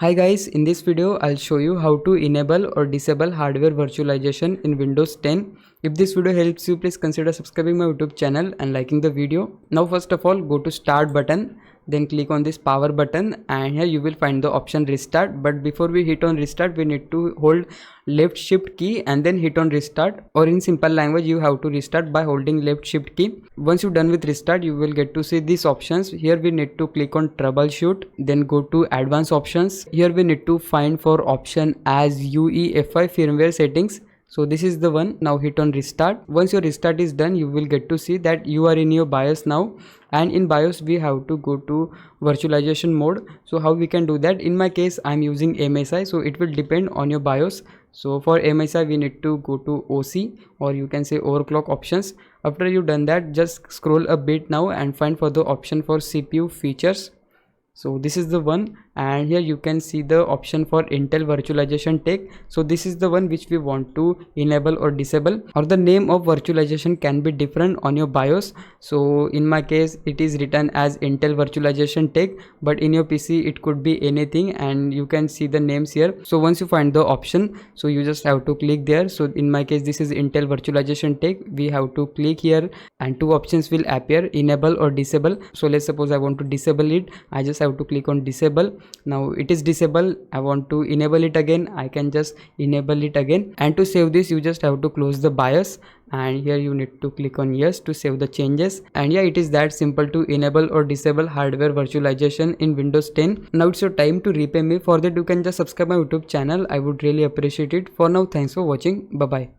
Hi guys, in this video I'll show you how to enable or disable hardware virtualization in Windows 10. If this video helps you, please consider subscribing my YouTube channel and liking the video. Now first of all, go to start button, then click on this power button, and here you will find the option restart. But before we hit on restart, we need to hold left shift key and then hit on restart, or in simple language you have to restart by holding left shift key. Once you're done with restart, you will get to see these options. Here we need to click on troubleshoot, then go to advanced options. Here we need to find for option as UEFI firmware settings. So this is the one. Now hit on restart. Once your restart is done, you will get to see that you are in your BIOS now, and in BIOS we have to go to virtualization mode. So how we can do that? In my case I'm using MSI, so it will depend on your BIOS. So for MSI we need to go to OC, or you can say overclock options. After you done that, just scroll a bit now and find for the option for CPU features. So this is the one, and here you can see the option for Intel virtualization tech. So this is the one which we want to enable or disable, or the name of virtualization can be different on your BIOS. So in my case it is written as Intel virtualization tech, but in your PC it could be anything, and you can see the names here. So once you find the option, so you just have to click there. So in my case this is Intel virtualization tech. We have to click here and two options will appear, enable or disable. So let's suppose I want to disable it. I just have to click on disable. Now it is disabled. I want to enable it again. I can just enable it again, and to save this you just have to close the BIOS, and here you need to click on yes to save the changes. And yeah, it is that simple to enable or disable hardware virtualization in Windows 10. Now it's your time to repay me. For that you can just subscribe my YouTube channel. I would really appreciate it. For now, thanks for watching. Bye bye.